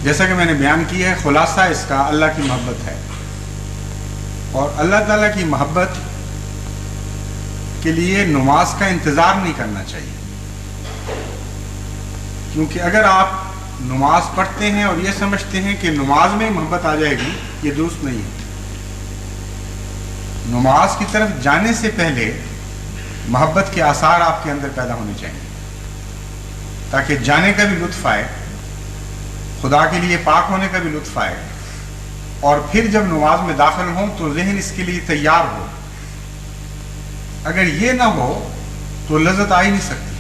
جیسا کہ میں نے بیان کیا ہے، خلاصہ اس کا اللہ کی محبت ہے، اور اللہ تعالیٰ کی محبت کے لیے نماز کا انتظار نہیں کرنا چاہیے، کیونکہ اگر آپ نماز پڑھتے ہیں اور یہ سمجھتے ہیں کہ نماز میں محبت آ جائے گی، یہ درست نہیں ہے۔ نماز کی طرف جانے سے پہلے محبت کے آثار آپ کے اندر پیدا ہونے چاہیے، تاکہ جانے کا بھی لطف آئے، خدا کے لیے پاک ہونے کا بھی لطف آئے، اور پھر جب نماز میں داخل ہوں تو ذہن اس کے لیے تیار ہو۔ اگر یہ نہ ہو تو لذت آ ہی نہیں سکتی۔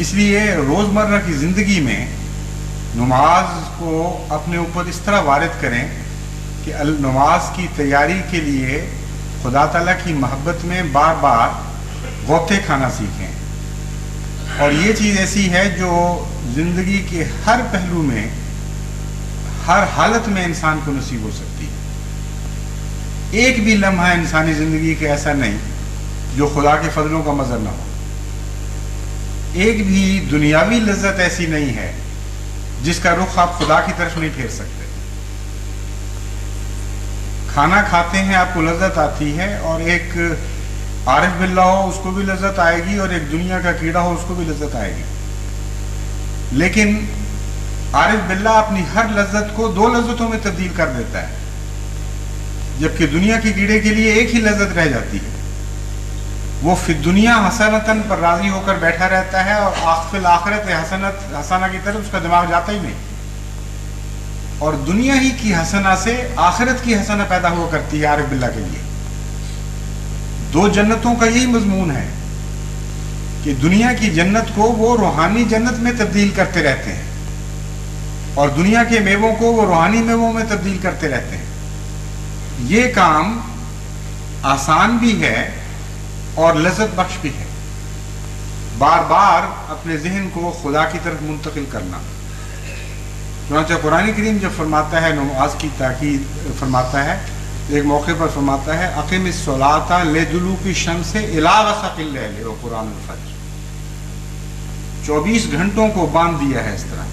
اس لیے روزمرہ کی زندگی میں نماز کو اپنے اوپر اس طرح وارد کریں کہ نماز کی تیاری کے لیے خدا تعالیٰ کی محبت میں بار بار غوطے کھانا سیکھیں۔ اور یہ چیز ایسی ہے جو زندگی کے ہر پہلو میں، ہر حالت میں انسان کو نصیب ہو سکتی ہے۔ ایک بھی لمحہ انسانی زندگی کا ایسا نہیں جو خدا کے فضلوں کا مظہر نہ ہو۔ ایک بھی دنیاوی لذت ایسی نہیں ہے جس کا رخ آپ خدا کی طرف نہیں پھیر سکتے۔ کھانا کھاتے ہیں آپ کو لذت آتی ہے، اور ایک عارف باللہ ہو اس کو بھی لذت آئے گی، اور ایک دنیا کا کیڑا ہو اس کو بھی لذت آئے گی۔ لیکن عارف باللہ اپنی ہر لذت کو دو لذتوں میں تبدیل کر دیتا ہے، جبکہ دنیا کے کیڑے کے لیے ایک ہی لذت رہ جاتی ہے۔ وہ فی الدنیا حسنتاً پر راضی ہو کر بیٹھا رہتا ہے، اور فی الآخرت حسنہ کی طرف اس کا دماغ جاتا ہی نہیں، اور دنیا ہی کی حسنہ سے آخرت کی حسنہ پیدا ہوا کرتی ہے عارف باللہ کے لیے۔ دو جنتوں کا یہی مضمون ہے کہ دنیا کی جنت کو وہ روحانی جنت میں تبدیل کرتے رہتے ہیں، اور دنیا کے میووں کو وہ روحانی میووں میں تبدیل کرتے رہتے ہیں۔ یہ کام آسان بھی ہے اور لذت بخش بھی ہے، بار بار اپنے ذہن کو خدا کی طرف منتقل کرنا۔ چنانچہ قرآن کریم جب فرماتا ہے، نماز کی تاکید فرماتا ہے، ایک موقع پر فرماتا ہے اقم الصلاۃ لدلوک الشمس الی غسق اللیل وقرآن الفجر۔ 24 گھنٹوں کو باندھ دیا ہے اس طرح،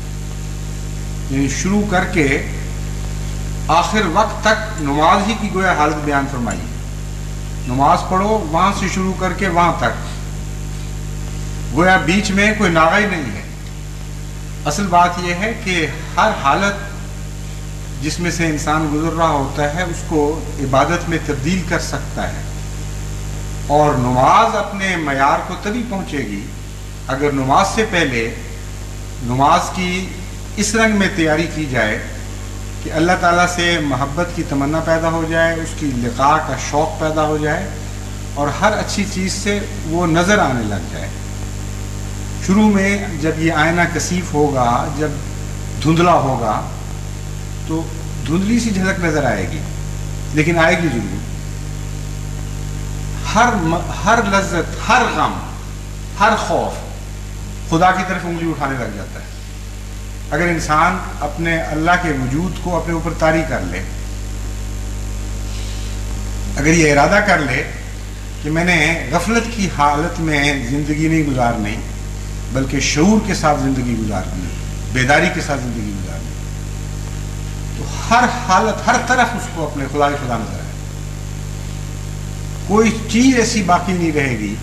یعنی شروع کر کے آخر وقت تک نماز ہی کی گویا حالت بیان فرمائی۔ نماز پڑھو وہاں سے شروع کر کے وہاں تک، گویا بیچ میں کوئی ناغہ ہی نہیں ہے۔ اصل بات یہ ہے کہ ہر حالت جس میں سے انسان گزر رہا ہوتا ہے اس کو عبادت میں تبدیل کر سکتا ہے، اور نماز اپنے معیار کو تبھی پہنچے گی اگر نماز سے پہلے نماز کی اس رنگ میں تیاری کی جائے کہ اللہ تعالیٰ سے محبت کی تمنا پیدا ہو جائے، اس کی لقاء کا شوق پیدا ہو جائے، اور ہر اچھی چیز سے وہ نظر آنے لگ جائے۔ شروع میں جب یہ آئینہ کثیف ہوگا، جب دھندلا ہوگا تو دھندلی سی جھلک نظر آئے گی، لیکن آئے گی ضرور۔ ہر لذت، ہر غم، ہر خوف خدا کی طرف انگلی اٹھانے لگ جاتا ہے اگر انسان اپنے اللہ کے وجود کو اپنے اوپر طاری کر لے۔ اگر یہ ارادہ کر لے کہ میں نے غفلت کی حالت میں زندگی نہیں گزارنی، بلکہ شعور کے ساتھ زندگی گزارنی، بیداری کے ساتھ زندگی گزارنی، تو ہر حالت، ہر طرف اس کو اپنے خدا نظر آئے۔ کوئی چیز ایسی باقی نہیں رہے گی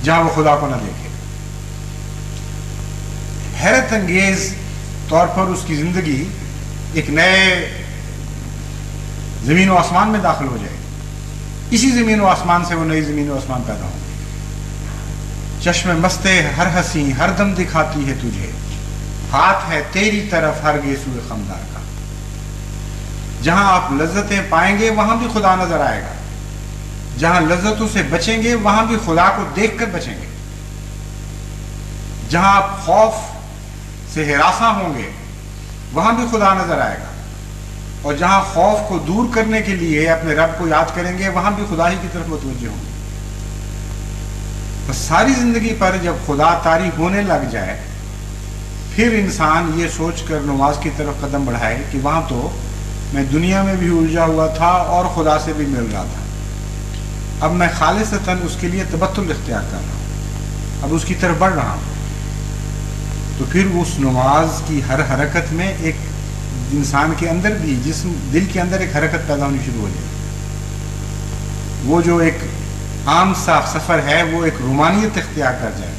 جہاں وہ خدا کو نہ دیکھے۔ حیرت انگیز طور پر اس کی زندگی ایک نئے زمین و آسمان میں داخل ہو جائے گی۔ اسی زمین و آسمان سے وہ نئی زمین و آسمان پیدا ہوں گے۔ چشم مستے ہر ہنسی ہر دم دکھاتی ہے تجھے، ہاتھ ہے تیری طرف ہر گیسو خمدار کا۔ جہاں آپ لذتیں پائیں گے وہاں بھی خدا نظر آئے گا، جہاں لذتوں سے بچیں گے وہاں بھی خدا کو دیکھ کر بچیں گے۔ جہاں آپ خوف سے ہراساں ہوں گے وہاں بھی خدا نظر آئے گا، اور جہاں خوف کو دور کرنے کے لیے اپنے رب کو یاد کریں گے وہاں بھی خدا ہی کی طرف متوجہ ہوں گے۔ بس ساری زندگی پر جب خدا طاری ہونے لگ جائے، پھر انسان یہ سوچ کر نماز کی طرف قدم بڑھائے کہ وہاں تو میں دنیا میں بھی الجھا ہوا تھا اور خدا سے بھی مل رہا تھا، اب میں خالصتاً اس کے لیے تبتل اختیار کر رہا ہوں، اب اس کی طرف بڑھ رہا ہوں۔ تو پھر اس نماز کی ہر حرکت میں ایک انسان کے اندر بھی جسم دل کے اندر ایک حرکت پیدا ہونی شروع ہو جائے. وہ جو ایک عام سا سفر ہے وہ ایک رومانیت اختیار کر جائے.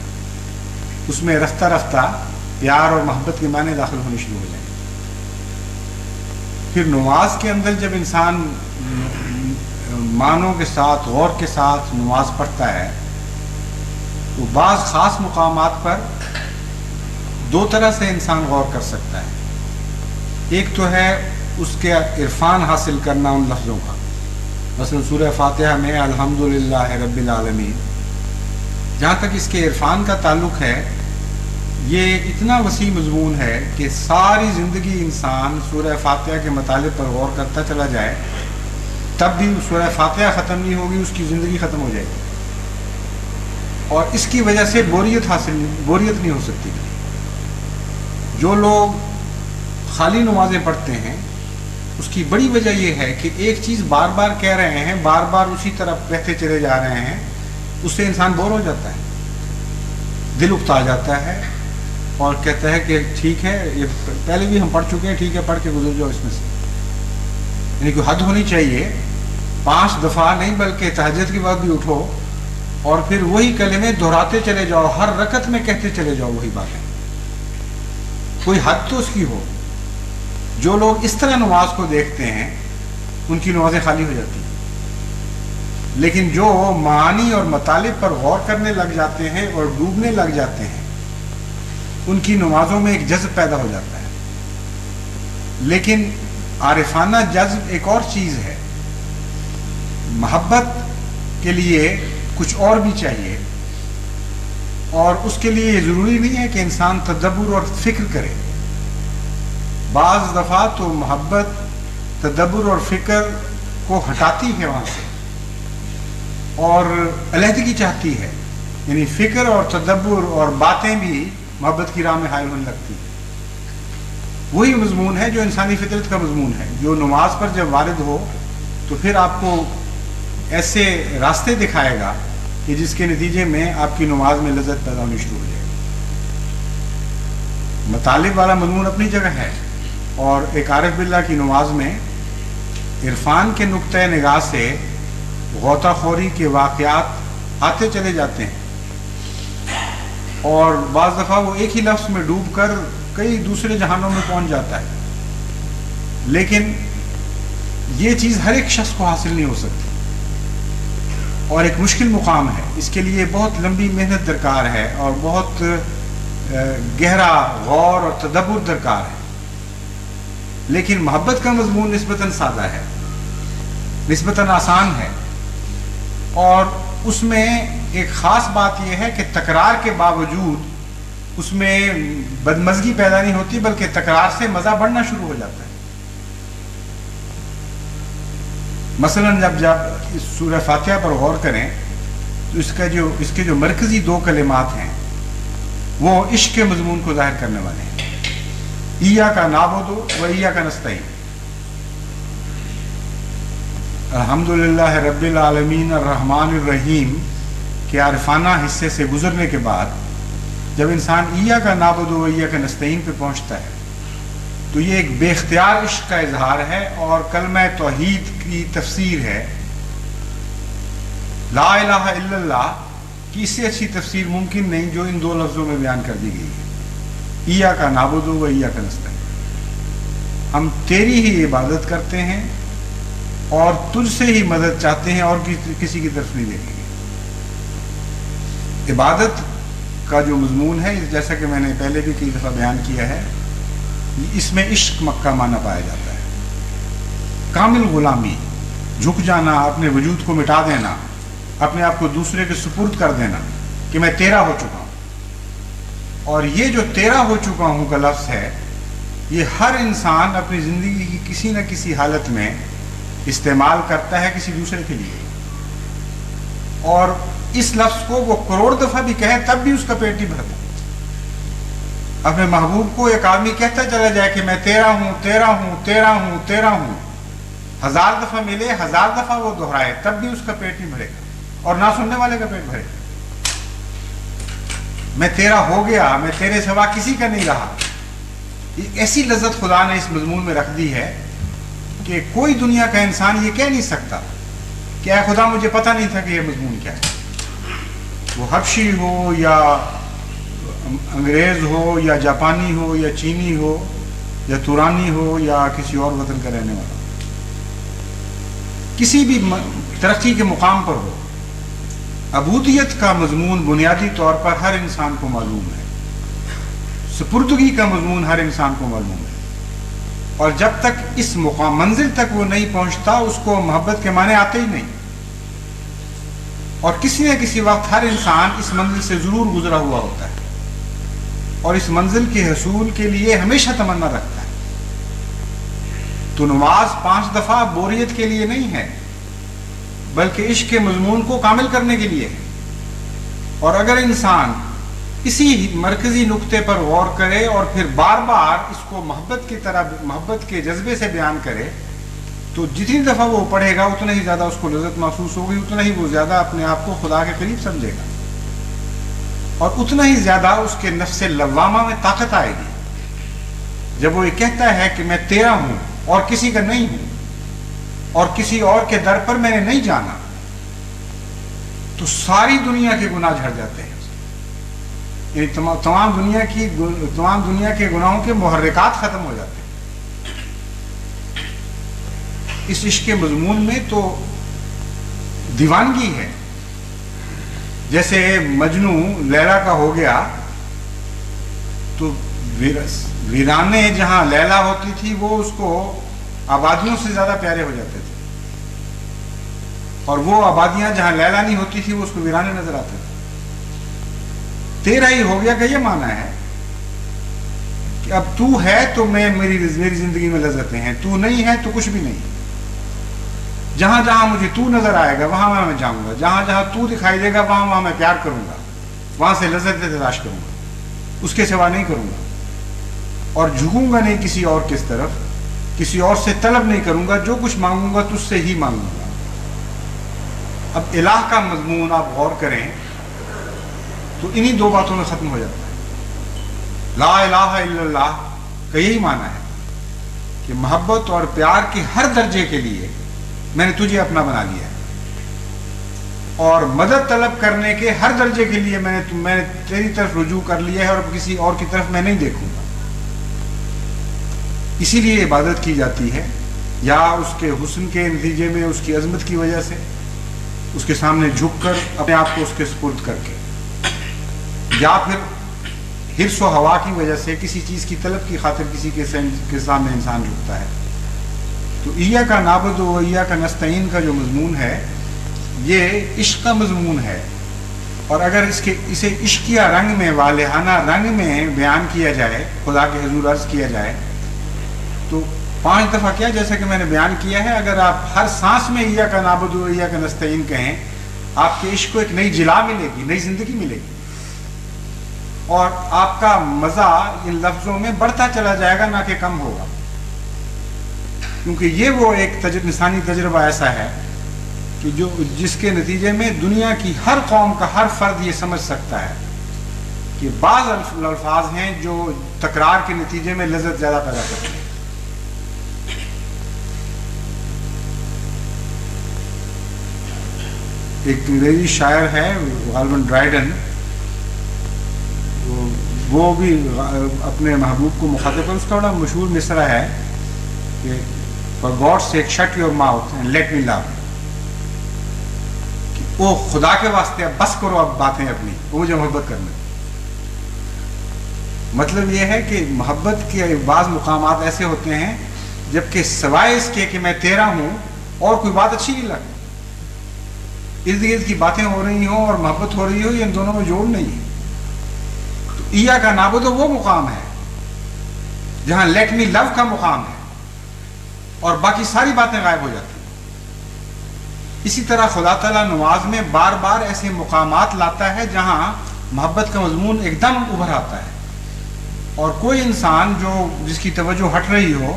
اس میں رفتہ رفتہ پیار اور محبت کے معنی داخل ہونے شروع ہو جائیں. پھر نماز کے اندر جب انسان معنوں کے ساتھ غور کے ساتھ نماز پڑھتا ہے تو بعض خاص مقامات پر دو طرح سے انسان غور کر سکتا ہے. ایک تو ہے اس کے عرفان حاصل کرنا ان لفظوں کا. مثلا سورہ فاتحہ میں الحمدللہ رب العالمین، جہاں تک اس کے عرفان کا تعلق ہے یہ اتنا وسیع مضمون ہے کہ ساری زندگی انسان سورہ فاتحہ کے مطالب پر غور کرتا چلا جائے تب بھی سورہ فاتحہ ختم نہیں ہوگی، اس کی زندگی ختم ہو جائے گی. اور اس کی وجہ سے بوریت نہیں ہو سکتی. جو لوگ خالی نمازیں پڑھتے ہیں اس کی بڑی وجہ یہ ہے کہ ایک چیز بار بار کہہ رہے ہیں، بار بار اسی طرف بہتے چلے جا رہے ہیں، اس سے انسان بور ہو جاتا ہے، دل اکتا جاتا ہے اور کہتا ہے کہ ٹھیک ہے یہ پہلے بھی ہم پڑھ چکے ہیں، ٹھیک ہے پڑھ کے گزر جاؤ اس میں سے. یعنی کوئی حد ہونی چاہیے. 5 دفعہ نہیں بلکہ تہجد کے بعد بھی اٹھو اور پھر وہی کلمے دہراتے چلے جاؤ، ہر رکعت میں کہتے چلے جاؤ وہی باتیں. کوئی حد تو اس کی ہو. جو لوگ اس طرح نماز کو دیکھتے ہیں ان کی نمازیں خالی ہو جاتی ہیں. لیکن جو معانی اور مطالب پر غور کرنے لگ جاتے ہیں اور ڈوبنے لگ جاتے ہیں ان کی نمازوں میں ایک جذب پیدا ہو جاتا ہے. لیکن عارفانہ جذب ایک اور چیز ہے. محبت کے لیے کچھ اور بھی چاہیے، اور اس کے لیے یہ ضروری نہیں ہے کہ انسان تدبر اور فکر کرے. بعض دفعہ تو محبت تدبر اور فکر کو ہٹاتی ہے وہاں سے اور علیحدگی چاہتی ہے. یعنی فکر اور تدبر اور باتیں بھی محبت کی راہ میں حائل ہونے لگتی ہیں. وہی مضمون ہے جو انسانی فطرت کا مضمون ہے، جو نماز پر جب وارد ہو تو پھر آپ کو ایسے راستے دکھائے گا کہ جس کے نتیجے میں آپ کی نماز میں لذت پیدا ہونی شروع ہو جائے گی. مطالب والا مضمون اپنی جگہ ہے، اور ایک عارف باللہ کی نماز میں عرفان کے نقطۂ نگاہ سے غوطہ خوری کے واقعات آتے چلے جاتے ہیں، اور بعض دفعہ وہ ایک ہی لفظ میں ڈوب کر کئی دوسرے جہانوں میں پہنچ جاتا ہے. لیکن یہ چیز ہر ایک شخص کو حاصل نہیں ہو سکتی اور ایک مشکل مقام ہے. اس کے لیے بہت لمبی محنت درکار ہے اور بہت گہرا غور اور تدبر درکار ہے. لیکن محبت کا مضمون نسبتاً سادہ ہے، نسبتاً آسان ہے، اور اس میں ایک خاص بات یہ ہے کہ تکرار کے باوجود اس میں بدمزگی پیدا نہیں ہوتی بلکہ تکرار سے مزہ بڑھنا شروع ہو جاتا ہے. مثلاً جب اس سورہ فاتحہ پر غور کریں تو اس کے جو مرکزی 2 کلمات ہیں وہ عشق کے مضمون کو ظاہر کرنے والے ہیں. ایاک نعبد و ایاک نستعین. الحمدللہ رب العالمین الرحمن الرحیم کے عارفانہ حصے سے گزرنے کے بعد جب انسان ایاک نعبد و ایاک نستعین پہ پہنچتا ہے تو یہ ایک بے اختیار عشق کا اظہار ہے اور کلمہ توحید کی تفسیر ہے. لا الہ الا اللہ کی اس سے اچھی تفسیر ممکن نہیں جو ان 2 لفظوں میں بیان کر دی گئی ہے. ایاک نعبد و ایاک نستعین. ہم تیری ہی عبادت کرتے ہیں اور تجھ سے ہی مدد چاہتے ہیں اور کسی کی طرف نہیں دیکھیں گے. عبادت کا جو مضمون ہے جیسا کہ میں نے پہلے بھی کئی دفعہ بیان کیا ہے، اس میں عشق کا معنی پایا جاتا ہے. کامل غلامی، جھک جانا، اپنے وجود کو مٹا دینا، اپنے آپ کو دوسرے کے سپرد کر دینا کہ میں تیرا ہو چکا ہوں. اور یہ جو تیرا ہو چکا ہوں کا لفظ ہے یہ ہر انسان اپنی زندگی کی کسی نہ کسی حالت میں استعمال کرتا ہے کسی دوسرے کے لیے، اور اس لفظ کو وہ کروڑ دفعہ بھی کہے تب بھی اس کا پیٹ نہیں بھرتا. اپنے محبوب کو ایک آدمی کہتا چلا جائے کہ میں تیرا ہوں تیرا ہوں تیرا ہوں تیرا ہوں، 1000 دفعہ ملے، 1000 دفعہ وہ دہرائے تب بھی اس کا پیٹ نہیں بھرے گا اور نہ سننے والے کا پیٹ بھرے گا. میں تیرا ہو گیا، میں تیرے سوا کسی کا نہیں رہا. ایسی لذت خدا نے اس مضمون میں رکھ دی ہے کہ کوئی دنیا کا انسان یہ کہہ نہیں سکتا کہ اے خدا مجھے پتہ نہیں تھا کہ یہ مضمون کیا ہے. وہ حبشی ہو یا انگریز ہو یا جاپانی ہو یا چینی ہو یا تورانی ہو یا کسی اور وطن کا رہنے والا، کسی بھی ترقی کے مقام پر ہو، عبودیت کا مضمون بنیادی طور پر ہر انسان کو معلوم ہے. سپردگی کا مضمون ہر انسان کو معلوم ہے. اور جب تک اس مقام منزل تک وہ نہیں پہنچتا اس کو محبت کے معنی آتے ہی نہیں. اور کسی نہ کسی وقت ہر انسان اس منزل سے ضرور گزرا ہوا ہوتا ہے اور اس منزل کے حصول کے لیے ہمیشہ تمنا رکھتا ہے. تو نماز 5 دفعہ بوریت کے لیے نہیں ہے بلکہ عشق کے مضمون کو کامل کرنے کے لیے ہے. اور اگر انسان اسی مرکزی نقطے پر غور کرے اور پھر بار بار اس کو محبت کی طرح، محبت کے جذبے سے بیان کرے، تو جتنی دفعہ وہ پڑھے گا اتنا ہی زیادہ اس کو لذت محسوس ہوگی، اتنا ہی وہ زیادہ اپنے آپ کو خدا کے قریب سمجھے گا اور اتنا ہی زیادہ اس کے نفس لوامہ میں طاقت آئے گی. جب وہ یہ کہتا ہے کہ میں تیرا ہوں اور کسی کا نہیں ہوں اور کسی اور کے در پر میں نے نہیں جانا، تو ساری دنیا کے گناہ جھڑ جاتے ہیں. یعنی تمام دنیا کے گناہوں کے محرکات ختم ہو جاتے ہیں. اس عشق کے مضمون میں تو دیوانگی ہے. جیسے مجنو لیلا کا ہو گیا تو ویرانے جہاں لیلا ہوتی تھی وہ اس کو آبادیوں سے زیادہ پیارے ہو جاتے تھے، اور وہ آبادیاں جہاں لیلا نہیں ہوتی تھی وہ اس کو ویرانے نظر آتے تھے. تیرا ہی ہو گیا کا یہ معنی ہے کہ اب تو ہے تو میری زندگی میں لذتیں ہیں، تو نہیں ہے تو کچھ بھی نہیں. جہاں جہاں مجھے تو نظر آئے گا وہاں وہاں میں جاؤں گا، جہاں جہاں تو دکھائی دے گا وہاں وہاں میں پیار کروں گا، وہاں سے لذت تلاش کروں گا، اس کے سوا نہیں کروں گا. اور جھکوں گا نہیں کسی اور کس طرف، کسی اور سے طلب نہیں کروں گا، جو کچھ مانگوں گا تجھ سے ہی مانگوں گا. اب الہ کا مضمون آپ غور کریں تو انہی 2 باتوں میں ختم ہو جاتا ہے. لا الہ الا اللہ کا یہی معنی ہے کہ محبت اور پیار کے ہر درجے کے لیے میں نے تجھے اپنا بنا لیا ہے، اور مدد طلب کرنے کے ہر درجے کے لیے میں نے تیری طرف رجوع کر لیا ہے اور کسی اور کی طرف میں نہیں دیکھوں گا. اسی لیے عبادت کی جاتی ہے، یا اس کے حسن کے نتیجے میں، اس کی عظمت کی وجہ سے، اس کے سامنے جھک کر اپنے آپ کو اس کے سپرد کر کے، یا پھر حرص و ہوا کی وجہ سے کسی چیز کی طلب کی خاطر کسی کے سامنے انسان جھکتا ہے. تو ایاک نعبد و ایاک نستعین کا جو مضمون ہے یہ عشق کا مضمون ہے. اور اگر اسے عشقیہ رنگ میں، والہانہ رنگ میں بیان کیا جائے، خدا کے حضور عرض کیا جائے، تو 5 دفعہ کیا، جیسا کہ میں نے بیان کیا ہے، اگر آپ ہر سانس میں ایاک نعبد و ایاک نستعین کہیں، آپ کے عشق کو ایک نئی جلا ملے گی، نئی زندگی ملے گی، اور آپ کا مزہ ان لفظوں میں بڑھتا چلا جائے گا نہ کہ کم ہوگا. کیونکہ یہ وہ ایک انسانی تجربہ ایسا ہے کہ جس کے نتیجے میں دنیا کی ہر قوم کا ہر فرد یہ سمجھ سکتا ہے کہ بعض الفاظ ہیں جو تکرار کے نتیجے میں لذت زیادہ پیدا کرتے ہیں. ایک انگریزی شاعر ہے غالباً ڈرائیڈن، وہ بھی اپنے محبوب کو مخاطب کر، اس کا بڑا مشہور مصرع ہے کہ For God's sake shut your mouth and let me love. وہ خدا کے واسطے اب بس کرو اب باتیں اپنی، وہ مجھے محبت کرنے. مطلب یہ ہے کہ محبت کے بعض مقامات ایسے ہوتے ہیں جبکہ سوائے اس کے کہ میں تیرا ہوں اور کوئی بات اچھی نہیں لگتی، ارد گرد کی باتیں ہو رہی ہوں اور محبت ہو رہی ہو، یہ ان دونوں میں جوڑ نہیں ہے. تو ایاک نعبد وہ مقام ہے جہاں لیٹ می لو کا مقام ہے اور باقی ساری باتیں غائب ہو جاتی ہیں. اسی طرح خدا تعالیٰ نماز میں بار بار ایسے مقامات لاتا ہے جہاں محبت کا مضمون ایک دم ابھر آتا ہے، اور کوئی انسان جس کی توجہ ہٹ رہی ہو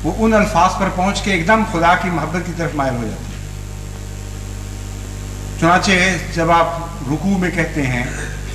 وہ ان الفاظ پر پہنچ کے ایک دم خدا کی محبت کی طرف مائل ہو جاتا ہے. چنانچہ جب آپ رکوع میں کہتے ہیں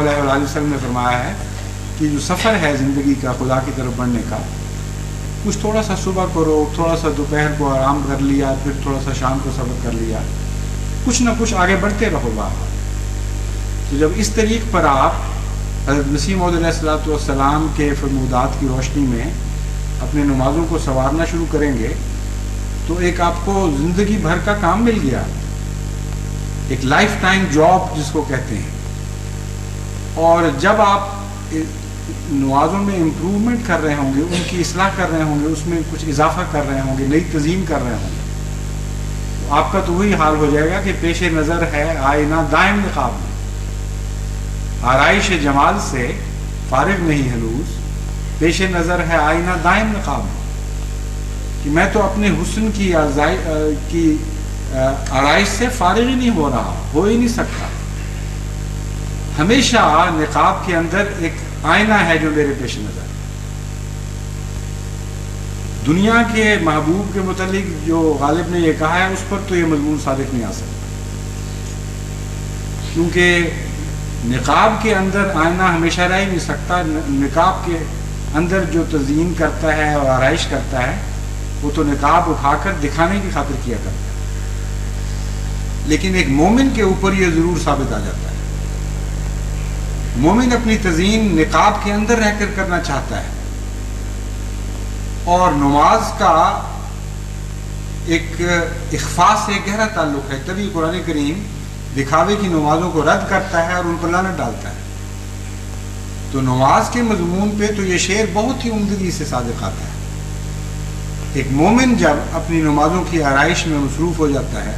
علیہ وآلہ وسلم نے فرمایا ہے کہ جو سفر ہے زندگی کا خدا کی طرف بڑھنے کا، کچھ تھوڑا سا صبح کرو، تھوڑا سا دوپہر کو آرام کر لیا، پھر تھوڑا سا شام کو سفر کر لیا، کچھ نہ کچھ آگے بڑھتے رہو بار۔ تو جب اس طریق پر آپ حضرت مسیح موعود علیہ الصلوۃ والسلام کے فرمودات کی روشنی میں اپنے نمازوں کو سنوارنا شروع کریں گے تو ایک آپ کو زندگی بھر کا کام مل گیا، ایک لائف ٹائم جاب جس کو کہتے ہیں۔ اور جب آپ نمازوں میں امپروومنٹ کر رہے ہوں گے، ان کی اصلاح کر رہے ہوں گے، اس میں کچھ اضافہ کر رہے ہوں گے، نئی تزئین کر رہے ہوں گے، تو آپ کا تو وہی حال ہو جائے گا کہ پیش نظر ہے آئینہ دائم نقاب میں، آرائش جمال سے فارغ نہیں ہنوز، پیش نظر ہے آئینہ دائم نقاب میں، کہ میں تو اپنے حسن کی آرائش سے فارغ ہی نہیں ہو رہا، ہو ہی نہیں سکتا۔ ہمیشہ نقاب کے اندر ایک آئینہ ہے جو میرے پیش نظر ہے۔ دنیا کے محبوب کے متعلق جو غالب نے یہ کہا ہے اس پر تو یہ مضمون صادق نہیں آ سکتا، کیونکہ نقاب کے اندر آئینہ ہمیشہ رہ ہی نہیں سکتا۔ نقاب کے اندر جو تزئین کرتا ہے اور آرائش کرتا ہے وہ تو نقاب اٹھا کر دکھانے کی خاطر کیا کرتا ہے، لیکن ایک مومن کے اوپر یہ ضرور ثابت آ جاتا ہے۔ مومن اپنی تزئین نقاب کے اندر رہ کر کرنا چاہتا ہے، اور نماز کا ایک اخفاء سے گہرا تعلق ہے، تبھی قرآن کریم دکھاوے کی نمازوں کو رد کرتا ہے اور ان پر لعنت ڈالتا ہے۔ تو نماز کے مضمون پہ تو یہ شعر بہت ہی عمدگی سے صادق آتا ہے۔ ایک مومن جب اپنی نمازوں کی آرائش میں مصروف ہو جاتا ہے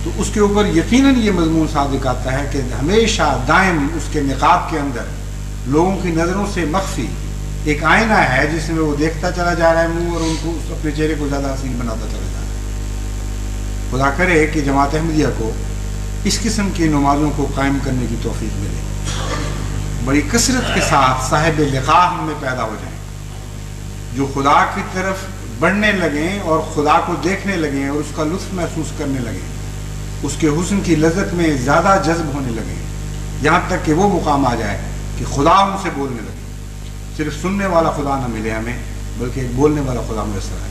تو اس کے اوپر یقیناً یہ مضمون صادق آتا ہے کہ ہمیشہ دائم اس کے نقاب کے اندر لوگوں کی نظروں سے مخفی ایک آئینہ ہے جس میں وہ دیکھتا چلا جا رہا ہے منہ، اور ان کو اپنے چہرے کو زیادہ حسین بناتا چلا جا رہا ہے۔ خدا کرے کہ جماعت احمدیہ کو اس قسم کی نمازوں کو قائم کرنے کی توفیق ملے، بڑی کثرت کے ساتھ صاحب لقاء ہم میں پیدا ہو جائیں، جو خدا کی طرف بڑھنے لگیں اور خدا کو دیکھنے لگیں اور اس کا لطف محسوس کرنے لگیں، اس کے حسن کی لذت میں زیادہ جذب ہونے لگے، یہاں تک کہ وہ مقام آ جائے کہ خدا ان سے بولنے لگے، صرف سننے والا خدا نہ ملے ہمیں بلکہ ایک بولنے والا خدا میسر آئے۔